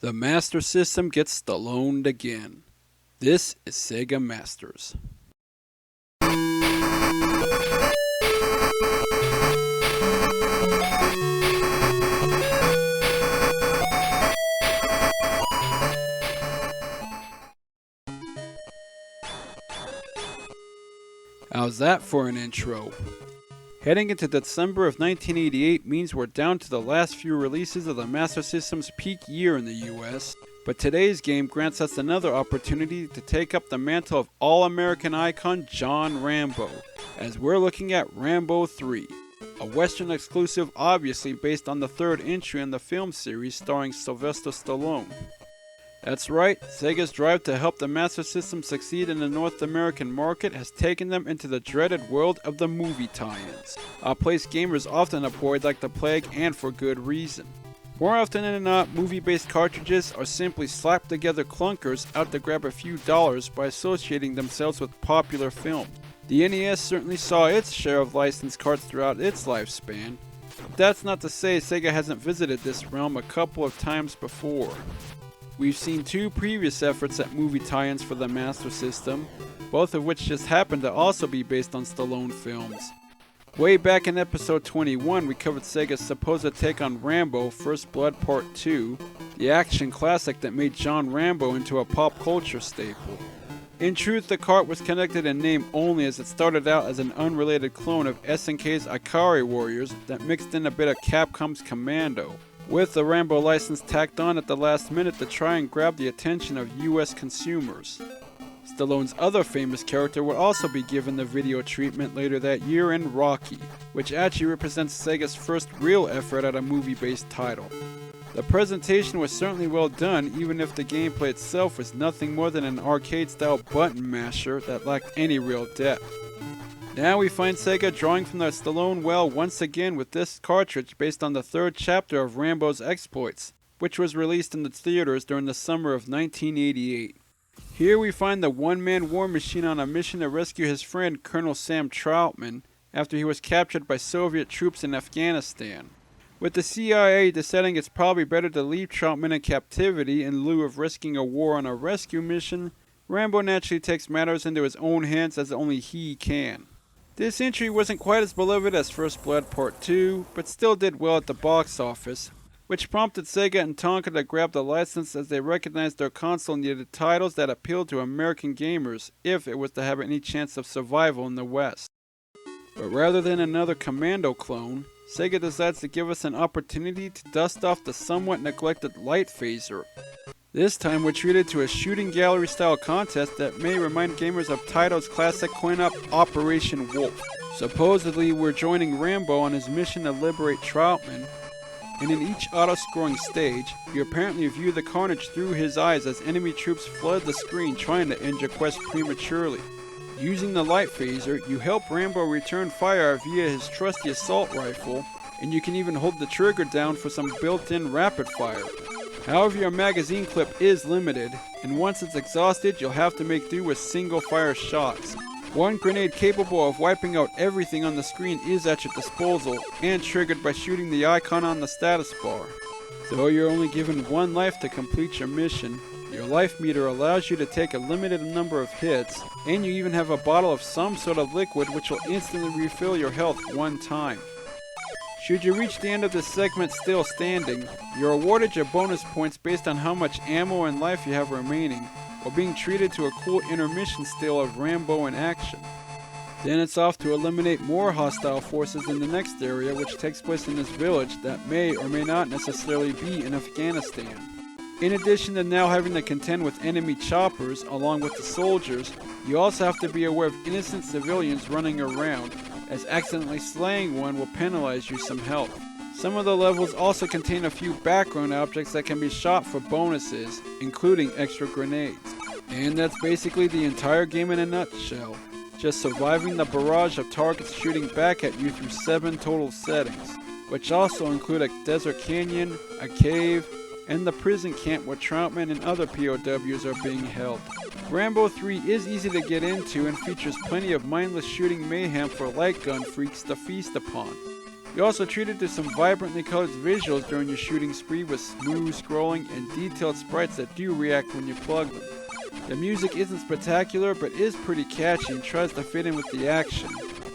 The Master System gets Stalloned again. This is Sega Masters. How's that for an intro? Heading into December of 1988 means we're down to the last few releases of the Master System's peak year in the US, but today's game grants us another opportunity to take up the mantle of all-American icon John Rambo, as we're looking at Rambo 3, a Western exclusive obviously based on the third entry in the film series starring Sylvester Stallone. That's right, Sega's drive to help the Master System succeed in the North American market has taken them into the dreaded world of the movie tie-ins, a place gamers often avoid like the plague and for good reason. More often than not, movie-based cartridges are simply slapped together clunkers out to grab a few dollars by associating themselves with popular films. The NES certainly saw its share of licensed carts throughout its lifespan, but that's not to say Sega hasn't visited this realm a couple of times before. We've seen two previous efforts at movie tie-ins for the Master System, both of which just happen to also be based on Stallone films. Way back in episode 21, we covered Sega's supposed take on Rambo: First Blood Part 2, the action classic that made John Rambo into a pop culture staple. In truth, the cart was connected in name only, as it started out as an unrelated clone of SNK's Ikari Warriors that mixed in a bit of Capcom's Commando, with the Rambo license tacked on at the last minute to try and grab the attention of US consumers. Stallone's other famous character would also be given the video treatment later that year in Rocky, which actually represents Sega's first real effort at a movie-based title. The presentation was certainly well done, even if the gameplay itself was nothing more than an arcade-style button masher that lacked any real depth. Now we find Sega drawing from the Stallone well once again with this cartridge based on the third chapter of Rambo's exploits, which was released in the theaters during the summer of 1988. Here we find the one-man war machine on a mission to rescue his friend Colonel Sam Troutman after he was captured by Soviet troops in Afghanistan. With the CIA deciding it's probably better to leave Troutman in captivity in lieu of risking a war on a rescue mission, Rambo naturally takes matters into his own hands as only he can. This entry wasn't quite as beloved as First Blood Part 2, but still did well at the box office, which prompted Sega and Tonka to grab the license as they recognized their console needed titles that appealed to American gamers if it was to have any chance of survival in the West. But rather than another Commando clone, Sega decides to give us an opportunity to dust off the somewhat neglected Light Phaser. This time we're treated to a shooting gallery style contest that may remind gamers of Taito's classic coin-op Operation Wolf. Supposedly we're joining Rambo on his mission to liberate Troutman, and in each auto-scrolling stage, you apparently view the carnage through his eyes as enemy troops flood the screen trying to end your quest prematurely. Using the Light Phaser, you help Rambo return fire via his trusty assault rifle, and you can even hold the trigger down for some built-in rapid fire. However, your magazine clip is limited, and once it's exhausted, you'll have to make do with single-fire shots. One grenade capable of wiping out everything on the screen is at your disposal, and triggered by shooting the icon on the status bar. Though you're only given one life to complete your mission, your life meter allows you to take a limited number of hits, and you even have a bottle of some sort of liquid which will instantly refill your health one time. Should you reach the end of this segment still standing, you're awarded your bonus points based on how much ammo and life you have remaining, while being treated to a cool intermission still of Rambo in action. Then it's off to eliminate more hostile forces in the next area, which takes place in this village that may or may not necessarily be in Afghanistan. In addition to now having to contend with enemy choppers along with the soldiers, you also have to be aware of innocent civilians running around, as accidentally slaying one will penalize you some health. Some of the levels also contain a few background objects that can be shot for bonuses, including extra grenades. And that's basically the entire game in a nutshell, just surviving the barrage of targets shooting back at you through 7 total settings, which also include a desert canyon, a cave, and the prison camp where Troutman and other POWs are being held. Rambo 3 is easy to get into and features plenty of mindless shooting mayhem for light gun freaks to feast upon. You're also treated to some vibrantly colored visuals during your shooting spree with smooth scrolling and detailed sprites that do react when you plug them. The music isn't spectacular, but is pretty catchy and tries to fit in with the action,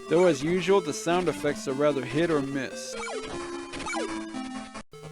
though as usual the sound effects are rather hit or miss.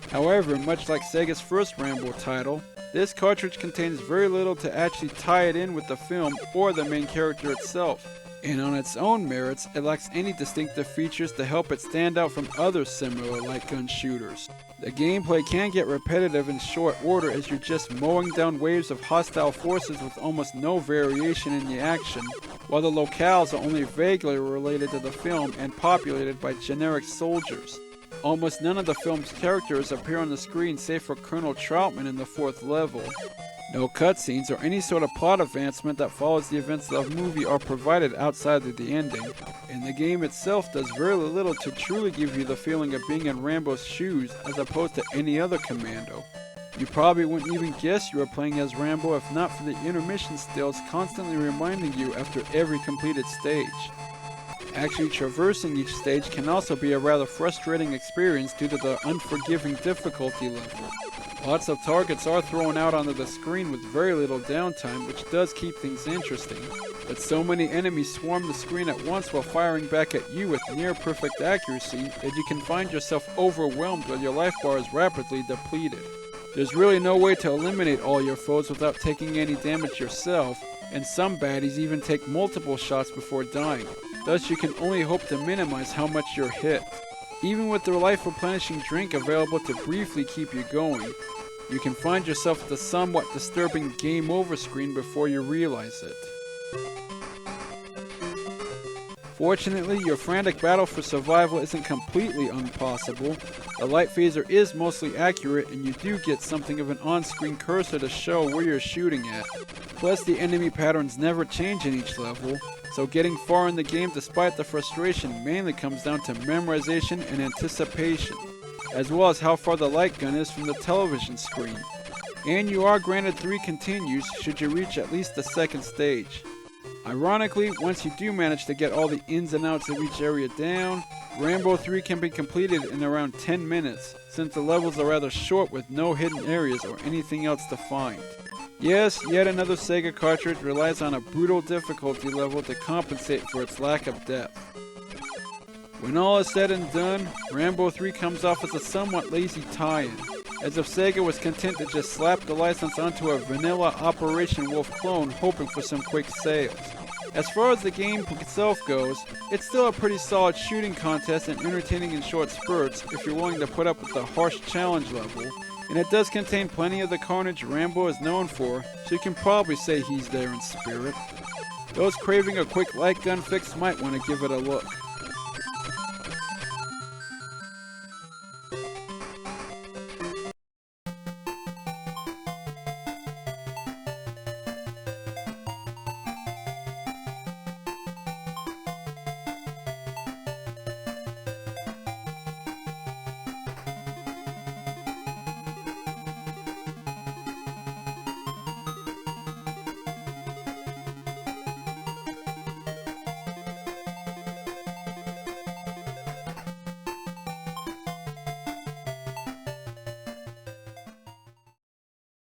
However, much like Sega's first Rambo title, this cartridge contains very little to actually tie it in with the film or the main character itself. And on its own merits, it lacks any distinctive features to help it stand out from other similar light gun shooters. The gameplay can get repetitive in short order as you're just mowing down waves of hostile forces with almost no variation in the action, while the locales are only vaguely related to the film and populated by generic soldiers. Almost none of the film's characters appear on the screen save for Colonel Troutman in the 4th level. No cutscenes or any sort of plot advancement that follows the events of the movie are provided outside of the ending, and the game itself does very little to truly give you the feeling of being in Rambo's shoes as opposed to any other commando. You probably wouldn't even guess you were playing as Rambo if not for the intermission stills constantly reminding you after every completed stage. Actually traversing each stage can also be a rather frustrating experience due to the unforgiving difficulty level. Lots of targets are thrown out onto the screen with very little downtime, which does keep things interesting, but so many enemies swarm the screen at once while firing back at you with near perfect accuracy that you can find yourself overwhelmed while your life bar is rapidly depleted. There's really no way to eliminate all your foes without taking any damage yourself, and some baddies even take multiple shots before dying, thus you can only hope to minimize how much you're hit. Even with the life replenishing drink available to briefly keep you going, you can find yourself at the somewhat disturbing game over screen before you realize it. Fortunately, your frantic battle for survival isn't completely impossible. The light phaser is mostly accurate and you do get something of an on-screen cursor to show where you're shooting at. Plus the enemy patterns never change in each level, so getting far in the game despite the frustration mainly comes down to memorization and anticipation, as well as how far the light gun is from the television screen. And you are granted 3 continues should you reach at least the 2nd stage. Ironically, once you do manage to get all the ins and outs of each area down, Rambo 3 can be completed in around 10 minutes, since the levels are rather short with no hidden areas or anything else to find. Yes, yet another Sega cartridge relies on a brutal difficulty level to compensate for its lack of depth. When all is said and done, Rambo 3 comes off as a somewhat lazy tie-in, as if Sega was content to just slap the license onto a vanilla Operation Wolf clone hoping for some quick sales. As far as the game itself goes, it's still a pretty solid shooting contest and entertaining in short spurts if you're willing to put up with the harsh challenge level, and it does contain plenty of the carnage Rambo is known for, so you can probably say he's there in spirit. Those craving a quick light gun fix might want to give it a look.